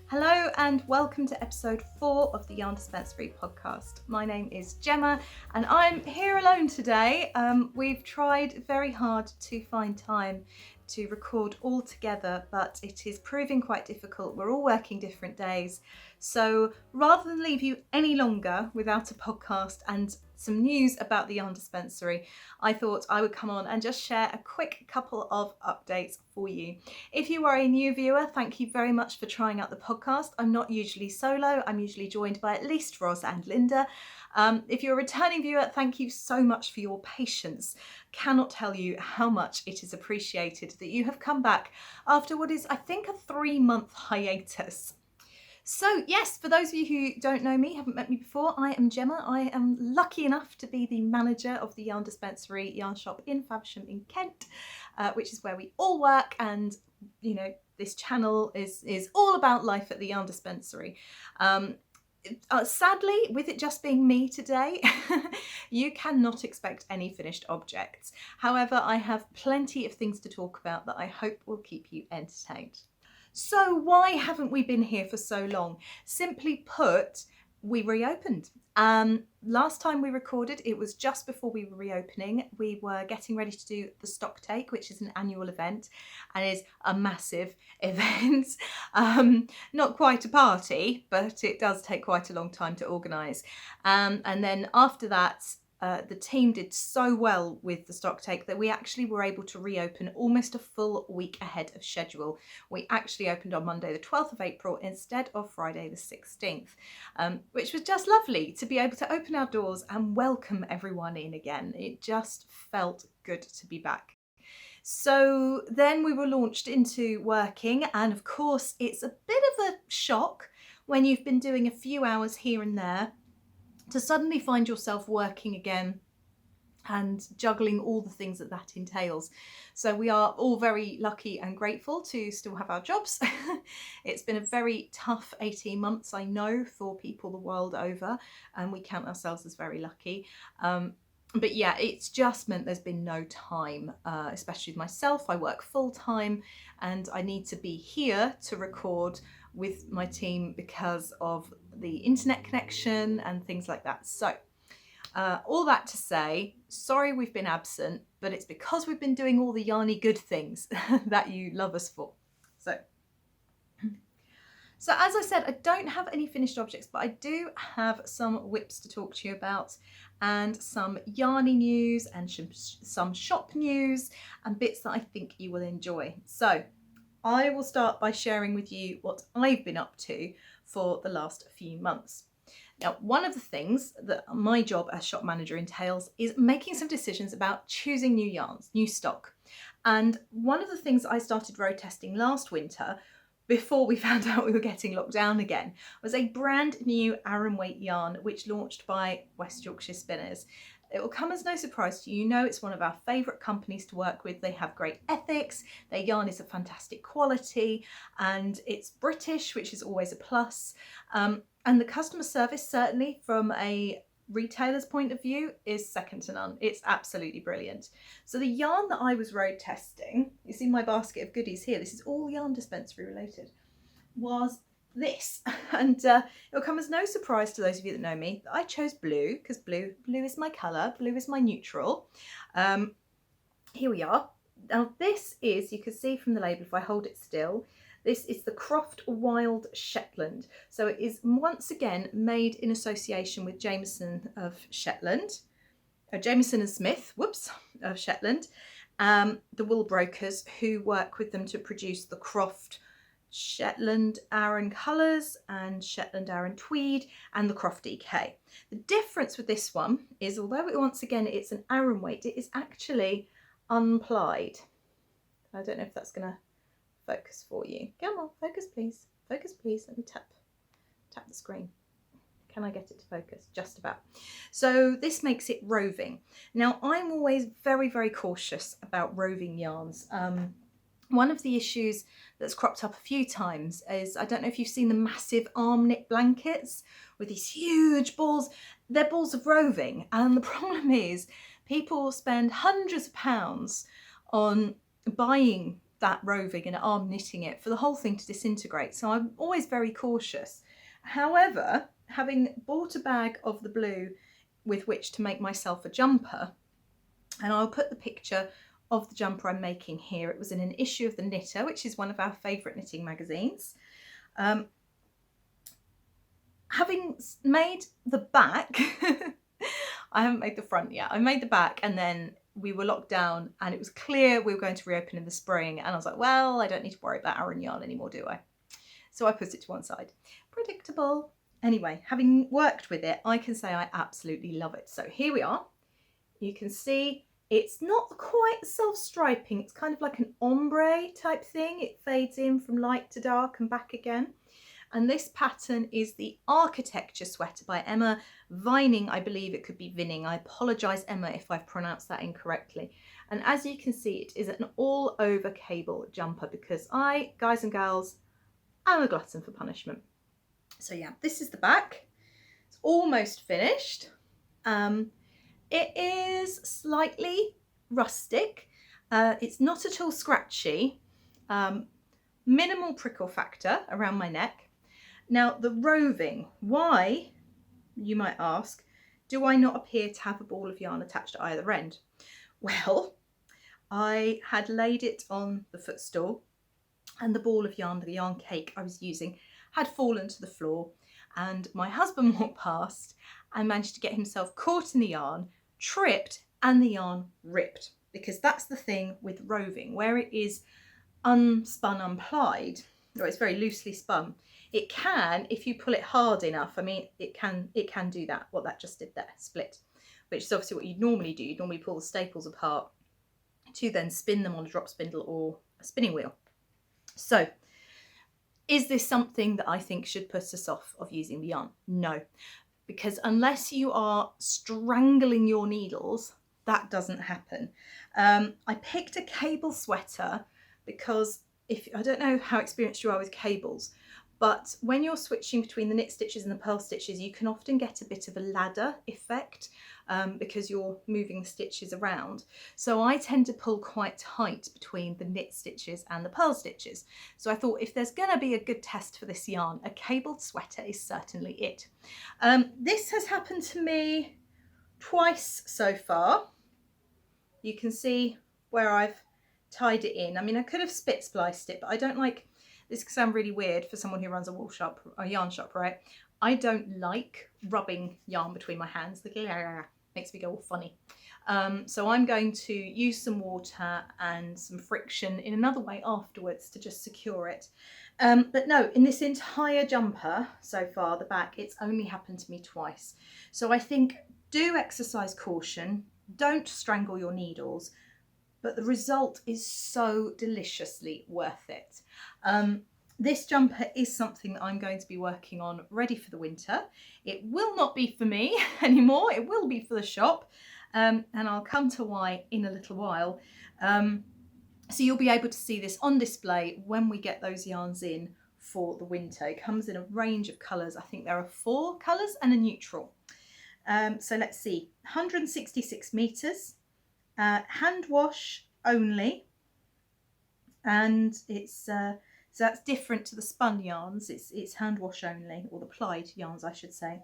Hello and welcome to episode 4 of the Yarn Dispensary podcast. My name is Gemma and I'm here alone today. We've tried very hard to find time to record all together, but it is proving quite difficult. We're all working different days. So rather than leave you any longer without a podcast and some news about the Yarn Dispensary, I thought I would come on and just share a quick couple of updates for you. If you are a new viewer, thank you very much for trying out the podcast. I'm not usually solo, I'm usually joined by at least Ros and Linda. If you're a returning viewer, thank you so much for your patience. Cannot tell you how much it is appreciated that you have come back after what is, I think, a 3-month hiatus. So yes, for those of you who don't know me, haven't met me before, I am Gemma. I am lucky enough to be the manager of the Yarn Dispensary yarn shop in Faversham in Kent, which is where we all work, and you know, this channel is all about life at the Yarn Dispensary. Sadly, with it just being me today, you cannot expect any finished objects. However, I have plenty of things to talk about that I hope will keep you entertained. So why haven't we been here for so long? Simply put, we reopened. Last time we recorded, it was just before we were reopening. We were getting ready to do the stock take, which is an annual event and is a massive event. Not quite a party, but it does take quite a long time to organise. And then after that, the team did so well with the stock take that we actually were able to reopen almost a full week ahead of schedule. We actually opened on Monday the 12th of April instead of Friday the 16th, which was just lovely to be able to open our doors and welcome everyone in again. It just felt good to be back. So then we were launched into working, and of course it's a bit of a shock when you've been doing a few hours here and there to suddenly find yourself working again and juggling all the things that that entails. So we are all very lucky and grateful to still have our jobs. It's been a very tough 18 months, I know, for people the world over, and we count ourselves as very lucky. But yeah, it's just meant there's been no time, especially with myself. I work full time and I need to be here to record with my team because of the internet connection and things like that. So all that to say, sorry we've been absent, but it's because we've been doing all the yarny good things that you love us for. So as I said, I don't have any finished objects, but I do have some whips to talk to you about, and some yarny news and some shop news and bits that I think you will enjoy. So I will start by sharing with you what I've been up to for the last few months. Now, one of the things that my job as shop manager entails is making some decisions about choosing new yarns, new stock. And one of the things I started road testing last winter, before we found out we were getting locked down again, was a brand new Aran weight yarn which launched by West Yorkshire Spinners. It will come as no surprise to you. You know, it's one of our favourite companies to work with. They have great ethics, their yarn is of fantastic quality, and it's British, which is always a plus. And the customer service, certainly from a retailer's point of view, is second to none. It's absolutely brilliant. So the yarn that I was road testing, you see my basket of goodies here, this is all Yarn Dispensary related, was this. And it'll come as no surprise to those of you that know me that I chose blue, because blue is my colour, blue is my neutral. Here we are. Now this is, you can see from the label if I hold it still, this is the Croft Wild Shetland. So it is once again made in association with Jameson of Shetland, Jameson and Smith, of Shetland, the wool brokers who work with them to produce the Croft Shetland Aran colours and Shetland Aran tweed and the Croft DK. The difference with this one is, although once again it's an Aran weight, it is actually unplied. I don't know if that's going to focus for you. Come on, focus please. Focus please. Let me tap the screen. Can I get it to focus? Just about. So this makes it roving. Now I'm always very, very cautious about roving yarns. One of the issues that's cropped up a few times is, I don't know if you've seen the massive arm knit blankets with these huge balls. They're balls of roving, and the problem is people spend hundreds of pounds on buying that roving and arm knitting it for the whole thing to disintegrate. So I'm always very cautious. However, having bought a bag of the blue with which to make myself a jumper, and I'll put the picture of the jumper I'm making here. It was in an issue of the Knitter, which is one of our favourite knitting magazines. Having made the back, I haven't made the front yet. I made the back, and then we were locked down and it was clear we were going to reopen in the spring, and I was like, well, I don't need to worry about Aran yarn anymore, do I? So I put it to one side. Predictable. Anyway, having worked with it, I can say I absolutely love it. So here we are. You can see it's not quite self-striping. It's kind of like an ombre type thing. It fades in from light to dark and back again. And this pattern is the Architecture Sweater by Emma Vining. I believe it could be Vinning. I apologise, Emma, if I've pronounced that incorrectly. And as you can see, it is an all over cable jumper because I, guys and gals, I'm a glutton for punishment. So yeah, this is the back. It's almost finished. It is slightly rustic. It's not at all scratchy. Minimal prickle factor around my neck. Now the roving, why, you might ask, do I not appear to have a ball of yarn attached to either end? Well, I had laid it on the footstool and the ball of yarn, the yarn cake I was using, had fallen to the floor, and my husband walked past and managed to get himself caught in the yarn, tripped, and the yarn ripped, because that's the thing with roving, where it is unspun, unplied, or it's very loosely spun. It can, if you pull it hard enough, I mean, it can do that, what that just did there, split, which is obviously what you'd normally do. You'd normally pull the staples apart to then spin them on a drop spindle or a spinning wheel. So, is this something that I think should put us off of using the yarn? No, because unless you are strangling your needles, that doesn't happen. I picked a cable sweater because I don't know how experienced you are with cables, but when you're switching between the knit stitches and the purl stitches, you can often get a bit of a ladder effect because you're moving the stitches around. So I tend to pull quite tight between the knit stitches and the purl stitches. So I thought if there's going to be a good test for this yarn, a cabled sweater is certainly it. This has happened to me twice so far. You can see where I've tied it in. I mean, I could have spit spliced it, but I don't like, this could sound really weird for someone who runs a wool shop, a yarn shop, right? I don't like rubbing yarn between my hands. The glare makes me go all funny. So I'm going to use some water and some friction in another way afterwards to just secure it. But no, in this entire jumper so far, the back, it's only happened to me twice. So I think do exercise caution, don't strangle your needles, but the result is so deliciously worth it. This jumper is something that I'm going to be working on ready for the winter. It will not be for me anymore, it will be for the shop, and I'll come to why in a little while. So you'll be able to see this on display when we get those yarns in for the winter. It comes in a range of colours. I think there are 4 colours and a neutral. So let's see, 166 metres, hand wash only, and it's so that's different to the spun yarns. It's hand wash only, or the plied yarns I should say,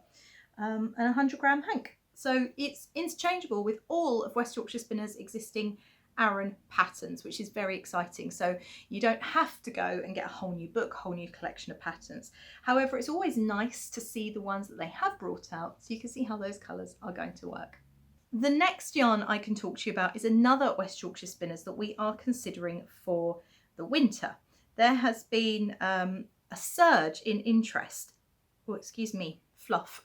and 100 gram hank. So it's interchangeable with all of West Yorkshire Spinners' existing Aran patterns, which is very exciting. So you don't have to go and get a whole new book, whole new collection of patterns. However, it's always nice to see the ones that they have brought out so you can see how those colours are going to work. The next yarn I can talk to you about is another West Yorkshire Spinners that we are considering for the winter. There has been a surge in interest, fluff.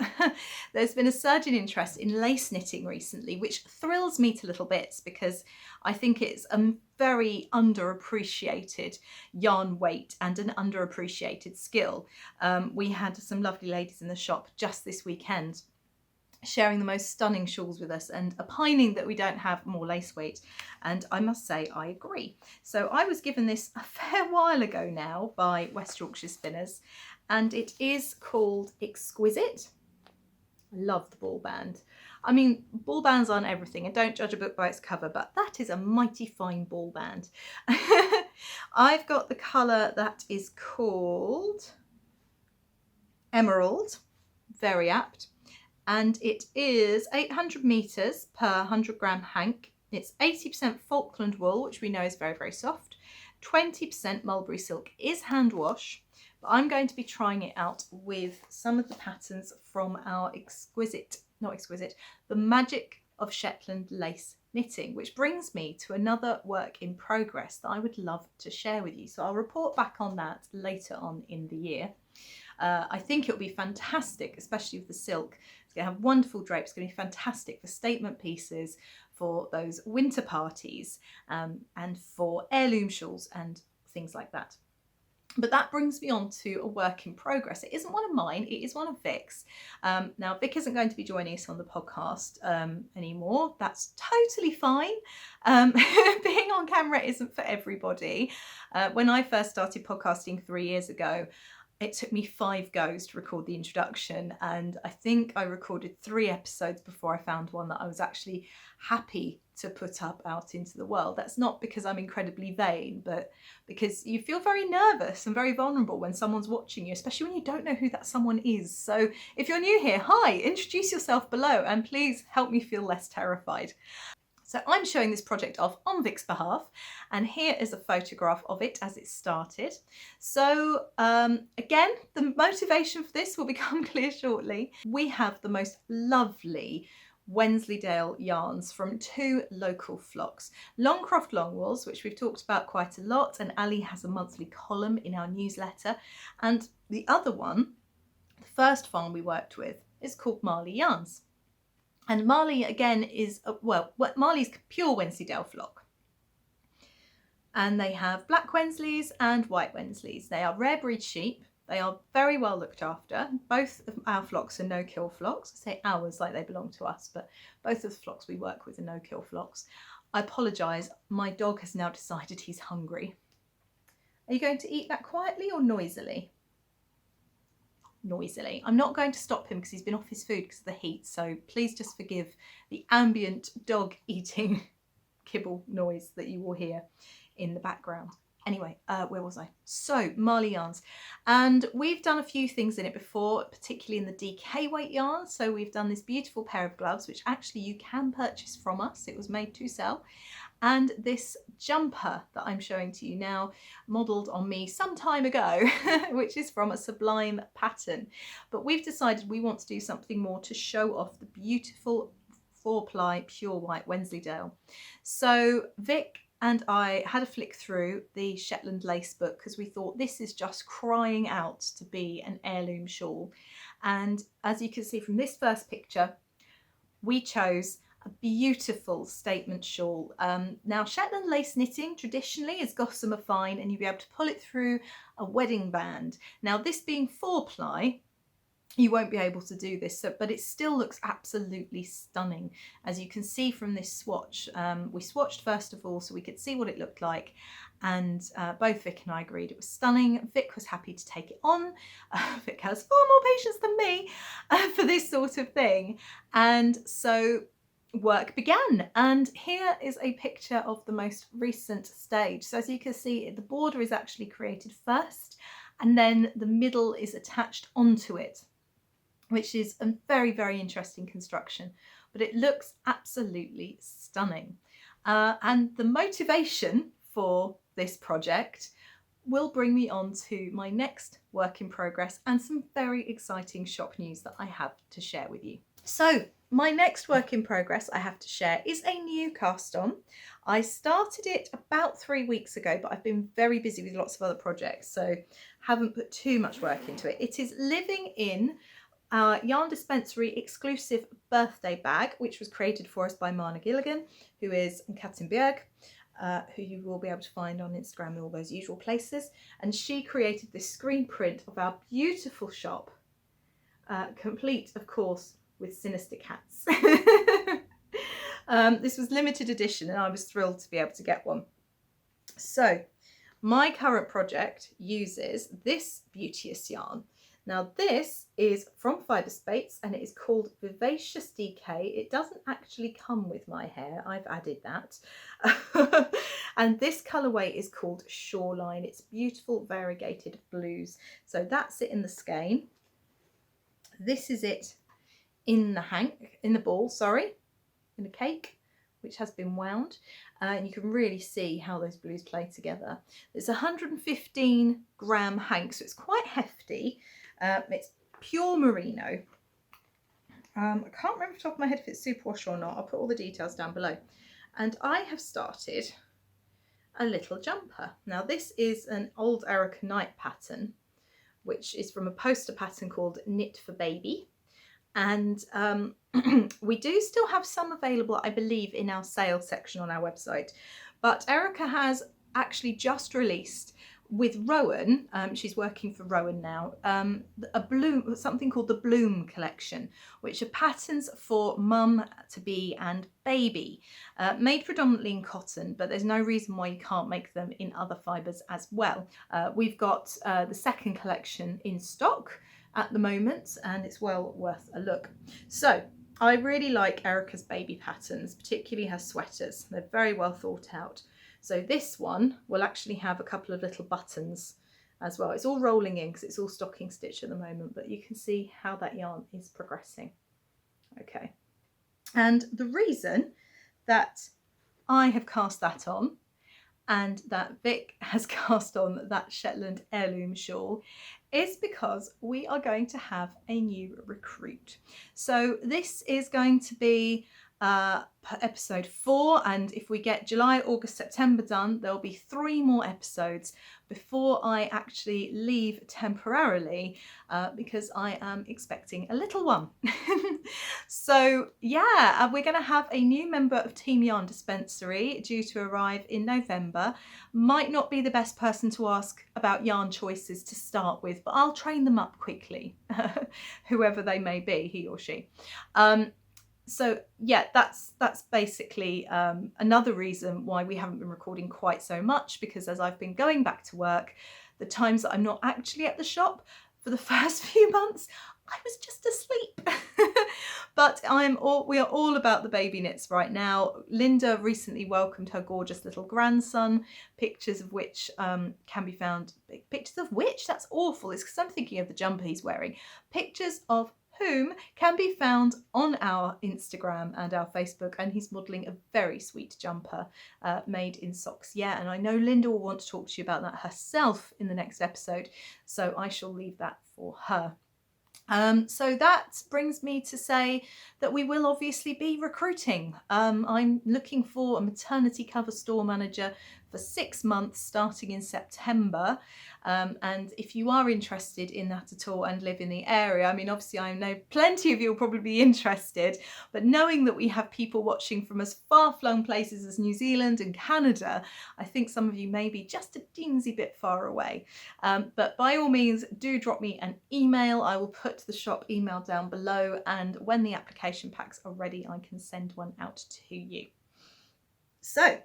There's been a surge in interest in lace knitting recently, which thrills me to little bits because I think it's a very underappreciated yarn weight and an underappreciated skill. We had some lovely ladies in the shop just this weekend sharing the most stunning shawls with us and opining that we don't have more lace weight, and I must say I agree. So I was given this a fair while ago now by West Yorkshire Spinners, and it is called Exquisite. I love the ball band. I mean, ball bands aren't everything, and don't judge a book by its cover, but that is a mighty fine ball band. I've got the colour that is called Emerald, very apt, and it is 800 metres per 100 gram hank. It's 80% Falkland wool, which we know is very, very soft. 20% mulberry silk is hand wash, but I'm going to be trying it out with some of the patterns from our the Magic of Shetland lace knitting, which brings me to another work in progress that I would love to share with you. So I'll report back on that later on in the year. I think it'll be fantastic, especially with the silk. It's going to have wonderful drapes. It's going to be fantastic for statement pieces, for those winter parties, and for heirloom shawls and things like that. But that brings me on to a work in progress. It isn't one of mine, it is one of Vic's. Now, Vic isn't going to be joining us on the podcast anymore. That's totally fine. Being on camera isn't for everybody. When I first started podcasting 3 years ago, it took me 5 goes to record the introduction, and I think I recorded 3 episodes before I found one that I was actually happy to put up out into the world. That's not because I'm incredibly vain, but because you feel very nervous and very vulnerable when someone's watching you, especially when you don't know who that someone is. So if you're new here, hi, introduce yourself below and please help me feel less terrified. So I'm showing this project off on Vic's behalf, and here is a photograph of it as it started. So again, the motivation for this will become clear shortly. We have the most lovely Wensleydale yarns from 2 local flocks. Longcroft Longwools, which we've talked about quite a lot, and Ali has a monthly column in our newsletter. And the other one, the first farm we worked with, is called Marley Yarns. And Marley, again, is, Marley's pure Wensleydale flock. And they have black Wensleys and white Wensleys. They are rare breed sheep. They are very well looked after. Both of our flocks are no-kill flocks. I say ours like they belong to us, but both of the flocks we work with are no-kill flocks. I apologise, my dog has now decided he's hungry. Are you going to eat that quietly or noisily? Noisily. I'm not going to stop him because he's been off his food because of the heat, so please just forgive the ambient dog eating kibble noise that you will hear in the background. Anyway, where was I? So, Marley Yarns. And we've done a few things in it before, particularly in the DK weight yarn. So we've done this beautiful pair of gloves, which actually you can purchase from us. It was made to sell. And this jumper that I'm showing to you now, modelled on me some time ago, which is from a Sublime pattern. But we've decided we want to do something more to show off the beautiful 4-ply pure white Wensleydale. So Vic and I had a flick through the Shetland lace book because we thought this is just crying out to be an heirloom shawl. And as you can see from this first picture, we chose a beautiful statement shawl. Now, Shetland lace knitting traditionally is gossamer fine, and you'll be able to pull it through a wedding band. Now, this being 4-ply, you won't be able to do this, but it still looks absolutely stunning. As you can see from this swatch, we swatched first of all so we could see what it looked like, and both Vic and I agreed it was stunning. Vic was happy to take it on. Vic has far more patience than me for this sort of thing, and so work began. And here is a picture of the most recent stage. So as you can see, the border is actually created first, and then the middle is attached onto it, which is a very, very interesting construction, but it looks absolutely stunning. And the motivation for this project will bring me on to my next work in progress and some very exciting shop news that I have to share with you. So my next work in progress I have to share is a new cast on. I started it about 3 weeks ago, but I've been very busy with lots of other projects, so haven't put too much work into it. It is living in our Yarn Dispensary exclusive birthday bag, which was created for us by Marna Gilligan, who is in Katzenberg, who you will be able to find on Instagram and all those usual places. And she created this screen print of our beautiful shop, complete, of course, with sinister cats. This was limited edition, and I was thrilled to be able to get one. So my current project uses this Vivacious yarn. Now this is from Fibre Spates and it is called Vivacious DK. It doesn't actually come with my hair, I've added that. And this colourway is called Shoreline. It's beautiful variegated blues. So that's it in the skein. This is it in the ball, in the cake, which has been wound. And you can really see how those blues play together. It's 115 gram hank, so it's quite hefty. It's pure merino. I can't remember off the top of my head if it's superwash or not. I'll put all the details down below. And I have started a little jumper. Now this is an old Erika Knight pattern, which is from a poster pattern called Knit for Baby. And we do still have some available, I believe, in our sales section on our website. But Erika has actually just released with Rowan, she's working for Rowan now, something called the Bloom collection, which are patterns for mum to be and baby, made predominantly in cotton, but there's no reason why you can't make them in other fibres as well. We've got the second collection in stock at the moment, and it's well worth a look. So I really like Erika's baby patterns, particularly her sweaters. They're very well thought out. So this one will actually have a couple of little buttons as well. It's all rolling in because it's all stocking stitch at the moment, but you can see how that yarn is progressing. Okay. And the reason that I have cast that on and that Vic has cast on that Shetland Heirloom shawl is because we are going to have a new recruit. So this is going to be episode 4, and if we get July, August, September done, there'll be 3 more episodes before I actually leave temporarily, because I am expecting a little one. So yeah, we're going to have a new member of Team Yarn Dispensary due to arrive in November. Might not be the best person to ask about yarn choices to start with, but I'll train them up quickly, whoever they may be, he or she. So yeah, that's basically another reason why we haven't been recording quite so much, because as I've been going back to work, the times that I'm not actually at the shop for the first few months, I was just asleep. But we are all about the baby knits right now. Linda recently welcomed her gorgeous little grandson, pictures of which can be found. Pictures of which? That's awful. It's because I'm thinking of the jumper he's wearing. Pictures of whom can be found on our Instagram and our Facebook, and he's modelling a very sweet jumper made in socks. Yeah, and I know Linda will want to talk to you about that herself in the next episode, so I shall leave that for her. So that brings me to say that we will obviously be recruiting. I'm looking for a maternity cover store manager for 6 months starting in September. And if you are interested in that at all and live in the area, I mean, obviously I know plenty of you will probably be interested, but knowing that we have people watching from as far-flung places as New Zealand and Canada, I think some of you may be just a teensy bit far away. But by all means, do drop me an email. I will put the shop email down below, and when the application packs are ready, I can send one out to you. So,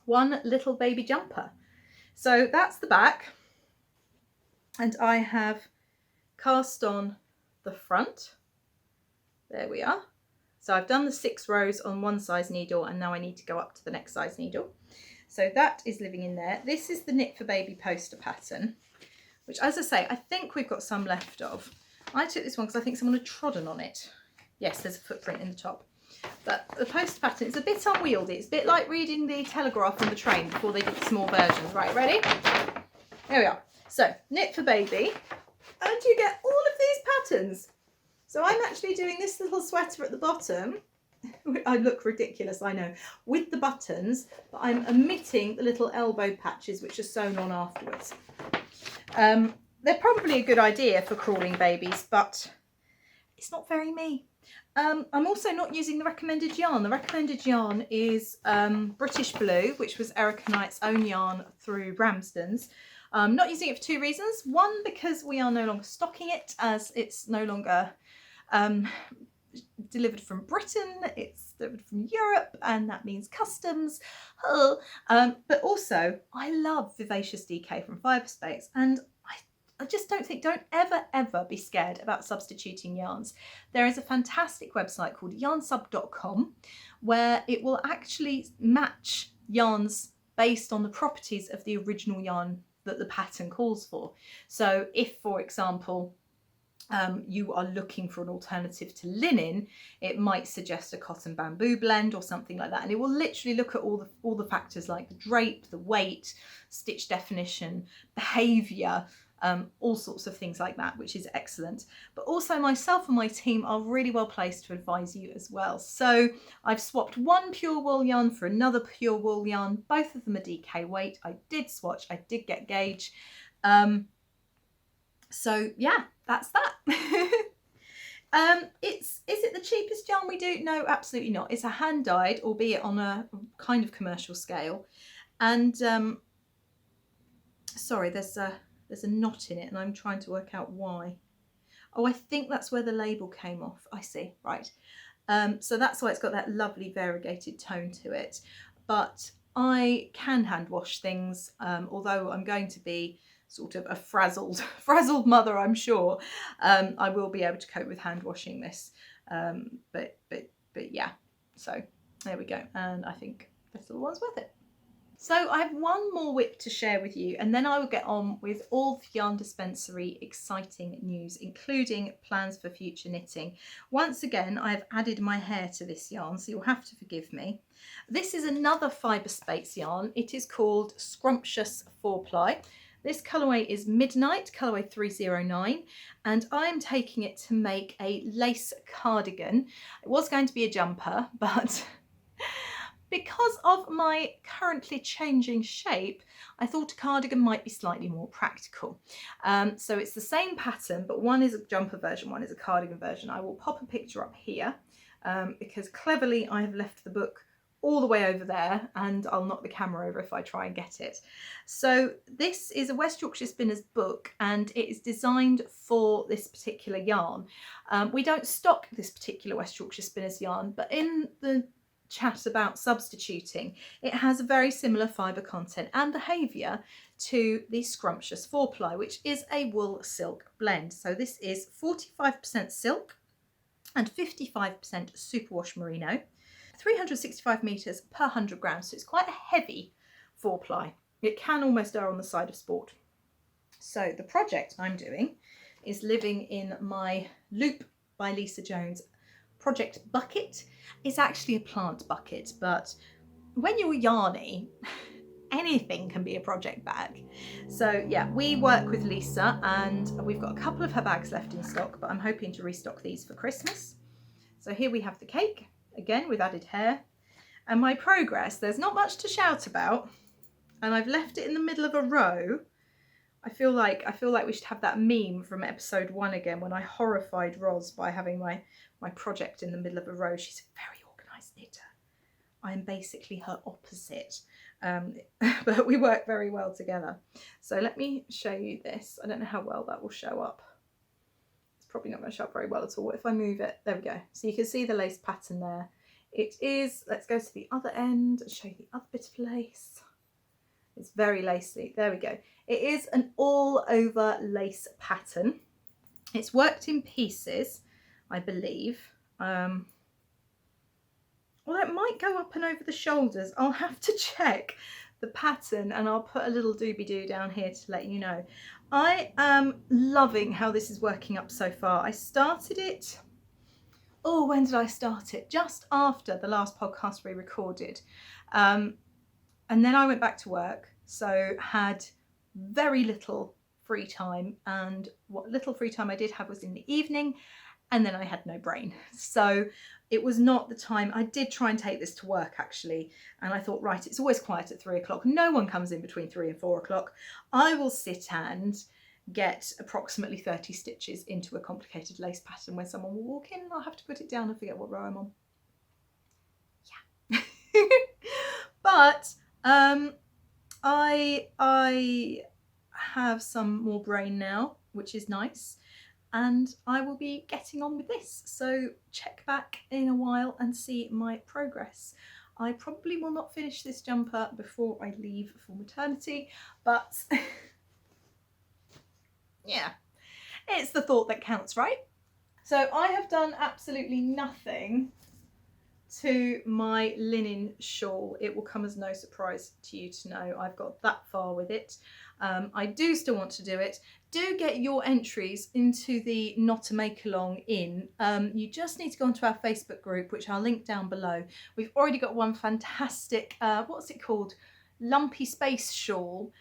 one little baby jumper. So that's the back, and I have cast on the front. There we are. So I've done the 6 rows on one size needle, and now I need to go up to the next size needle. So that is living in there. This is the Knit for Baby poster pattern, which, as I say, I think we've got some left of. I took this one because I think someone had trodden on it. Yes, there's a footprint in the top. But the poster pattern is a bit unwieldy. It's a bit like reading the Telegraph on the train before they did the small versions. Right, ready? Here we are. So, Knit for Baby. And you get all of these patterns. So I'm actually doing this little sweater at the bottom. I look ridiculous, I know, with the buttons, but I'm omitting the little elbow patches which are sewn on afterwards. They're probably a good idea for crawling babies, but it's not very me. I'm also not using the recommended yarn. The recommended yarn is British Blue, which was Erika Knight's own yarn through Ramsden's. I'm not using it for 2 reasons. One, because we are no longer stocking it, as it's no longer delivered from Britain, it's delivered from Europe, and that means customs. But also, I love Vivacious DK from Fiberspace, and I just don't think, don't ever be scared about substituting yarns. There is a fantastic website called yarnsub.com where it will actually match yarns based on the properties of the original yarn that the pattern calls for. So if, for example, you are looking for an alternative to linen, it might suggest a cotton bamboo blend or something like that, and it will literally look at all the factors like the drape, the weight, stitch definition, behaviour, all sorts of things like that, which is excellent. But also myself and my team are really well placed to advise you as well. So I've swapped one pure wool yarn for another pure wool yarn. Both of them are DK weight. I did swatch, I did get gauge. So yeah, that's that. Is it the cheapest yarn we do? No, absolutely not. It's a hand dyed, albeit on a kind of commercial scale. And sorry, there's a knot in it and I'm trying to work out why. Oh, I think that's where the label came off. I see, right. So that's why it's got that lovely variegated tone to it. But I can hand wash things, although I'm going to be sort of a frazzled mother, I'm sure. I will be able to cope with hand washing this, but yeah. So there we go, and I think this little one's worth it. So I have one more whip to share with you, and then I will get on with all the Yarn Dispensary exciting news, including plans for future knitting. Once again, I've added my hair to this yarn, so you'll have to forgive me. This is another fibre space yarn. It is called Scrumptious 4-ply. This colourway is Midnight, colourway 309, and I'm taking it to make a lace cardigan. It was going to be a jumper, but because of my currently changing shape, I thought a cardigan might be slightly more practical. So it's the same pattern, but one is a jumper version, one is a cardigan version. I will pop a picture up here because cleverly I have left the book all the way over there, and I'll knock the camera over if I try and get it. So this is a West Yorkshire Spinners book, and it is designed for this particular yarn. We don't stock this particular West Yorkshire Spinners yarn, but in the chat about substituting, it has a very similar fibre content and behaviour to the Scrumptious 4-ply, which is a wool silk blend. So this is 45% silk and 55% superwash merino. 365 metres per 100 grams, so it's quite a heavy 4-ply. It can almost err on the side of sport. So the project I'm doing is living in my Loop by Lisa Jones project bucket. It's actually a plant bucket, but when you're yarny, anything can be a project bag. So yeah, we work with Lisa and we've got a couple of her bags left in stock, but I'm hoping to restock these for Christmas. So here we have the cake, again with added hair, and my progress. There's not much to shout about, and I've left it in the middle of a row. I feel like we should have that meme from episode 1 again when I horrified Roz by having my project in the middle of a row. She's a very organised knitter. I am basically her opposite, but we work very well together. So let me show you this. I don't know how well that will show up. Probably not going to show up very well at all. If I move it, there we go. So you can see the lace pattern there. It is, let's go to the other end and show you the other bit of lace. It's very lacy. There we go. It is an all over lace pattern. It's worked in pieces, I believe. Well, it might go up and over the shoulders. I'll have to check the pattern and I'll put a little doobie-doo down here to let you know. I am loving how this is working up so far. I started it, oh, when did I start it? Just after the last podcast we recorded. And then I went back to work, so had very little free time, and what little free time I did have was in the evening, and then I had no brain. So it was not the time. I did try and take this to work actually, and I thought, right, it's always quiet at 3 o'clock. No one comes in between 3 and 4 o'clock. I will sit and get approximately 30 stitches into a complicated lace pattern when someone will walk in and I'll have to put it down and forget what row I'm on. Yeah. But I have some more brain now, which is nice, and I will be getting on with this. So check back in a while and see my progress. I probably will not finish this jumper before I leave for maternity, but yeah, it's the thought that counts, right? So I have done absolutely nothing to my linen shawl. It will come as no surprise to you to know I've got that far with it. I do still want to do it. Do get your entries into the Not a Make Along in. You just need to go onto our Facebook group, which I'll link down below. We've already got one fantastic, what's it called? Lumpy Space shawl,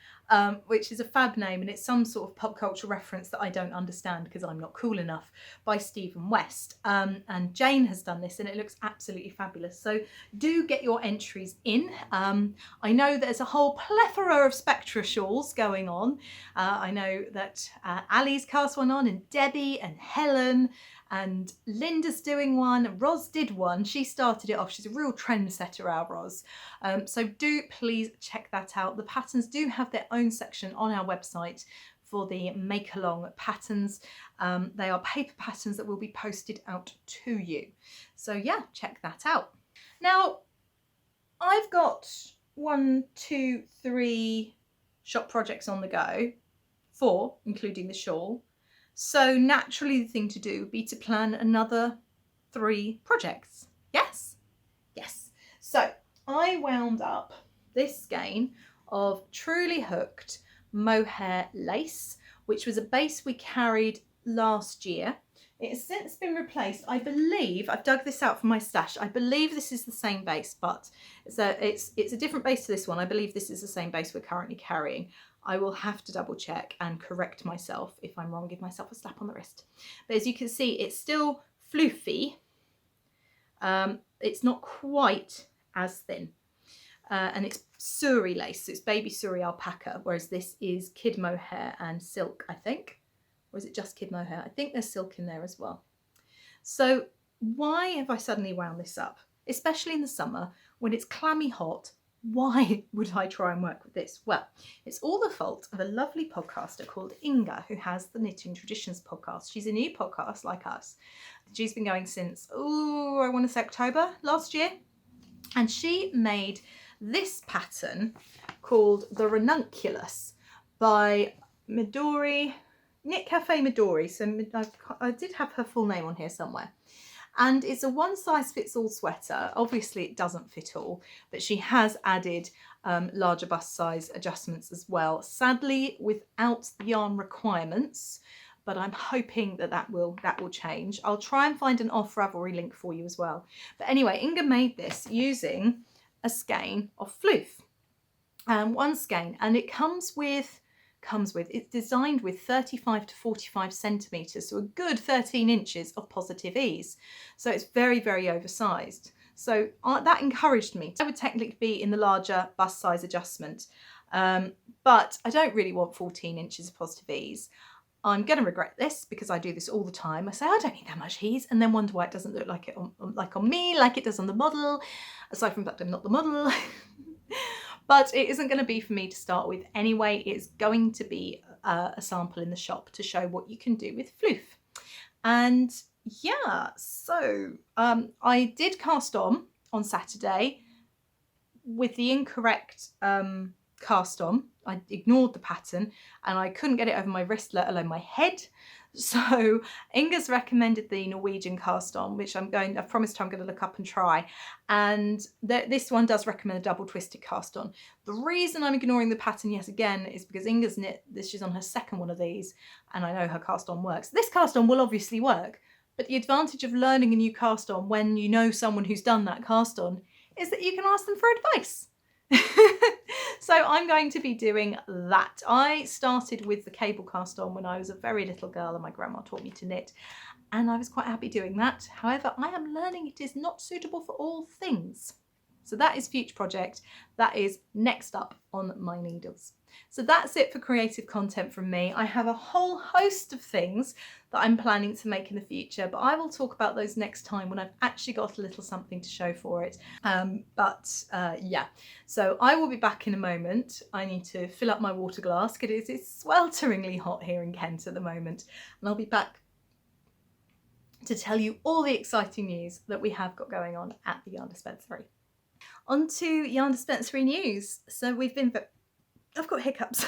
which is a fab name, and it's some sort of pop culture reference that I don't understand because I'm not cool enough, by Stephen West. And Jane has done this and it looks absolutely fabulous. So do get your entries in. I know there's a whole plethora of Spectra shawls going on. I know that Ali's cast one on, and Debbie and Helen, and Linda's doing one. Roz did one. She started it off. She's a real trendsetter, our Roz. So do please check that out. The patterns do have their own section on our website for the make along patterns. They are paper patterns that will be posted out to you. So yeah, check that out. Now, I've got 1, 2, 3 shop projects on the go, 4, including the shawl. So naturally the thing to do would be to plan another 3 projects. Yes? Yes. So I wound up this skein of Truly Hooked mohair lace, which was a base we carried last year. It has since been replaced. I believe, I've dug this out from my stash, I believe this is the same base, but it's a different base to this one. I believe this is the same base we're currently carrying. I will have to double check and correct myself. If I'm wrong, give myself a slap on the wrist. But as you can see, it's still floofy. It's not quite as thin. And it's Suri lace, so it's baby Suri alpaca, whereas this is kid mohair and silk, I think. Or is it just kid mohair? I think there's silk in there as well. So why have I suddenly wound this up? Especially in the summer when it's clammy hot. Why would I try and work with this? Well, it's all the fault of a lovely podcaster called Inga, who has the Knitting Traditions podcast. She's a new podcast like us. She's been going since, I want to say October last year. And she made this pattern called the Ranunculus by Midori, Knit Cafe Midori. So I did have her full name on here somewhere. And it's a one-size-fits-all sweater. Obviously it doesn't fit all, but she has added larger bust size adjustments as well. Sadly, without the yarn requirements, but I'm hoping that will change. I'll try and find an off Ravelry link for you as well. But anyway, Inga made this using a skein of floof, one skein, and it it's designed with 35 to 45 centimetres, so a good 13 inches of positive ease. So it's very, very oversized. So that encouraged me. I would technically be in the larger bust size adjustment, but I don't really want 14 inches of positive ease. I'm going to regret this because I do this all the time. I say I don't need that much ease and then wonder why it doesn't look like it on me, like it does on the model. Aside from the fact I'm not the model. But it isn't going to be for me to start with anyway. It's going to be a sample in the shop to show what you can do with floof. And yeah, so I did cast on Saturday with the incorrect cast on. I ignored the pattern and I couldn't get it over my wrist, let alone my head. So Inga's recommended the Norwegian cast on, which I've promised her I'm going to look up and try. And this one does recommend a double twisted cast on. The reason I'm ignoring the pattern yet again is because Inga's knit this, she's on her second one of these, and I know her cast on works. This cast on will obviously work, but the advantage of learning a new cast on when you know someone who's done that cast on is that you can ask them for advice. So I'm going to be doing that. I started with the cable cast on when I was a very little girl and my grandma taught me to knit, and I was quite happy doing that. However, I am learning it is not suitable for all things. So that is future project. That is next up on my needles. So that's it for creative content from me. I have a whole host of things that I'm planning to make in the future, but I will talk about those next time when I've actually got a little something to show for it. Yeah, so I will be back in a moment. I need to fill up my water glass because it's swelteringly hot here in Kent at the moment, and I'll be back to tell you all the exciting news that we have got going on at the Yarn Dispensary. On to Yarn Dispensary news. So I've got hiccups.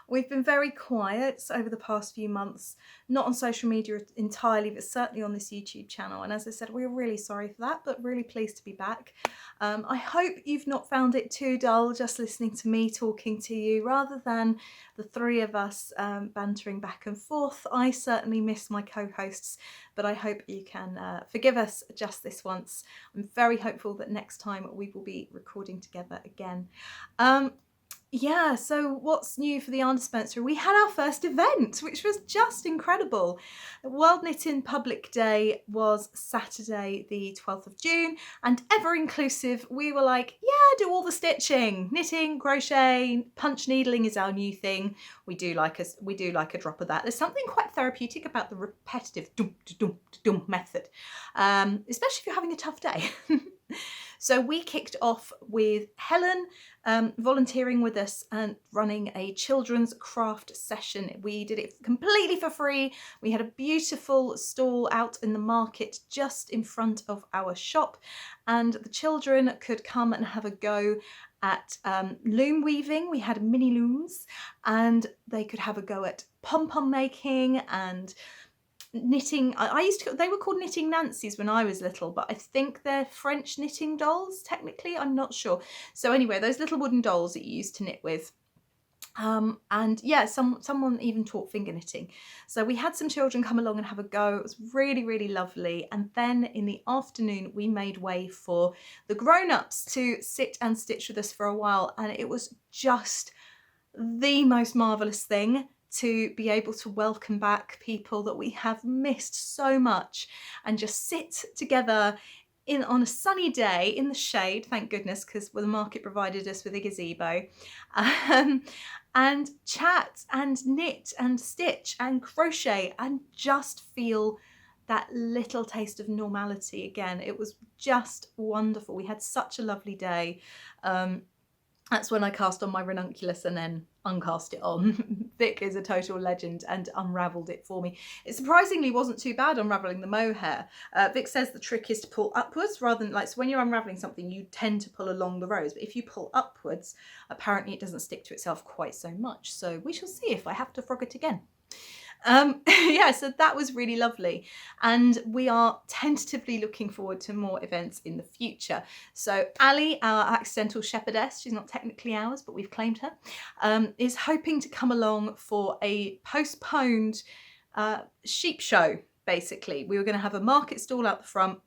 We've been very quiet over the past few months, not on social media entirely, but certainly on this YouTube channel. And as I said, we're really sorry for that, but really pleased to be back. I hope you've not found it too dull just listening to me talking to you rather than the three of us bantering back and forth. I certainly miss my co-hosts, but I hope you can forgive us just this once. I'm very hopeful that next time we will be recording together again. Yeah, so what's new for the Yarn Dispensary? We had our first event, which was just incredible. World Knitting Public Day was Saturday the 12th of June, and ever inclusive, we were like, yeah, do all the stitching. Knitting, crochet, punch needling is our new thing. We do like a drop of that. There's something quite therapeutic about the repetitive dum dum dum method, especially if you're having a tough day. So we kicked off with Helen volunteering with us and running a children's craft session. We did it completely for free. We had a beautiful stall out in the market just in front of our shop, and the children could come and have a go at loom weaving. We had mini looms, and they could have a go at pom-pom making and knitting. They were called Knitting Nancy's when I was little, but I think they're French knitting dolls technically, I'm not sure. So anyway, those little wooden dolls that you used to knit with. And yeah, someone even taught finger knitting. So we had some children come along and have a go. It was really, really lovely. And then in the afternoon, we made way for the grown-ups to sit and stitch with us for a while. And it was just the most marvellous thing to be able to welcome back people that we have missed so much and just sit together on a sunny day in the shade, thank goodness, because the market provided us with a gazebo, and chat and knit and stitch and crochet and just feel that little taste of normality again. It was just wonderful. We had such a lovely day. That's when I cast on my ranunculus and then uncast it on. Vic is a total legend and unravelled it for me. It surprisingly wasn't too bad unravelling the mohair. Vic says the trick is to pull upwards rather than so when you're unravelling something you tend to pull along the rows, but if you pull upwards apparently it doesn't stick to itself quite so much. So we shall see if I have to frog it again. Yeah, so that was really lovely, and we are tentatively looking forward to more events in the future. So Ali, our accidental shepherdess, she's not technically ours but we've claimed her, is hoping to come along for a postponed sheep show. Basically, we were going to have a market stall out the front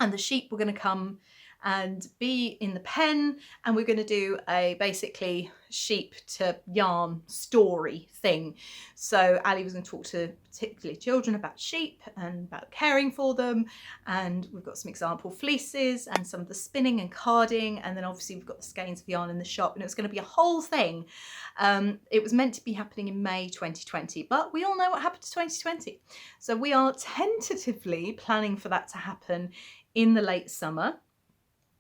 and the sheep were going to come and be in the pen, and we're going to do a basically sheep to yarn story thing. So Ali was going to talk to particularly children about sheep and about caring for them, and we've got some example fleeces and some of the spinning and carding, and then obviously we've got the skeins of yarn in the shop, and it was going to be a whole thing. It was meant to be happening in May 2020, but we all know what happened to 2020. So we are tentatively planning for that to happen in the late summer.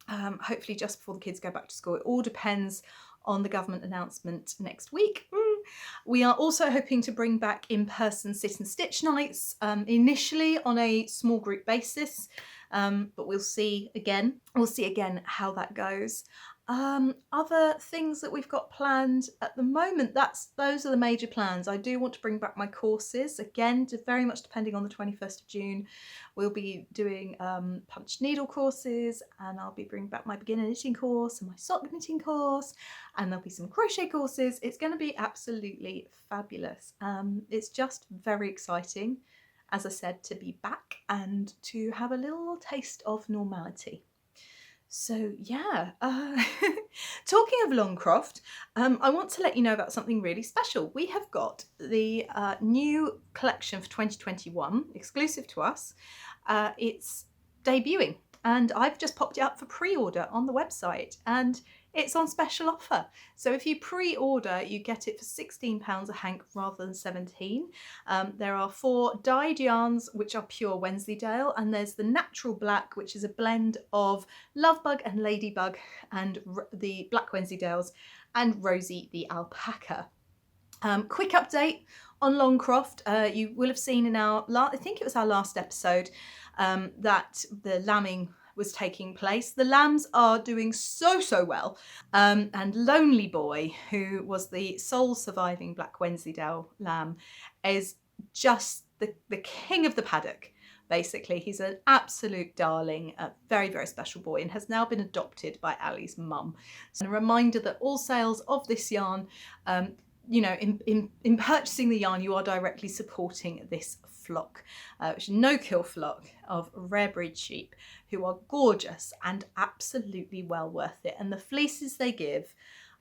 Hopefully just before the kids go back to school. It all depends on the government announcement next week. We are also hoping to bring back in-person sit and stitch nights, initially on a small group basis, but we'll see again. We'll see again how that goes. Other things that we've got planned at the moment, those are the major plans. I do want to bring back my courses again, very much depending on the 21st of June. We'll be doing punch needle courses, and I'll be bringing back my beginner knitting course and my sock knitting course, and there'll be some crochet courses. It's going to be absolutely fabulous. It's just very exciting, as I said, to be back and to have a little taste of normality. So yeah, talking of Longcroft, I want to let you know about something really special. We have got the new collection for 2021, exclusive to us. It's debuting, and I've just popped it up for pre-order on the website, and it's on special offer. So if you pre-order, you get it for £16 a hank rather than 17. There are 4 dyed yarns, which are pure Wensleydale, and there's the natural black, which is a blend of Lovebug and Ladybug, and the black Wensleydales, and Rosie the alpaca. Quick update on Longcroft. You will have seen in our I think it was our last episode, that the lambing was taking place. The lambs are doing so well, and Lonely Boy, who was the sole surviving Black Wensleydale lamb, is just the king of the paddock. Basically, he's an absolute darling, a very special boy, and has now been adopted by Ali's mum. So a reminder that all sales of this yarn, you know, in purchasing the yarn, you are directly supporting this flock, which is a no-kill flock of rare breed sheep who are gorgeous and absolutely well worth it. And the fleeces they give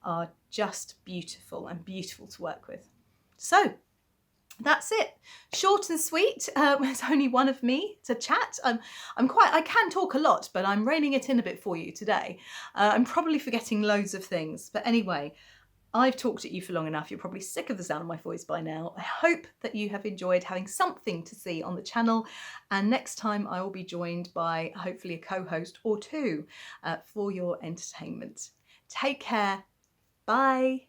are just beautiful and beautiful to work with. So that's it. Short and sweet. There's only one of me to chat. I can talk a lot, but I'm reining it in a bit for you today. I'm probably forgetting loads of things, but anyway, I've talked at you for long enough. You're probably sick of the sound of my voice by now. I hope that you have enjoyed having something to see on the channel, and next time I will be joined by hopefully a co-host or two for your entertainment. Take care. Bye.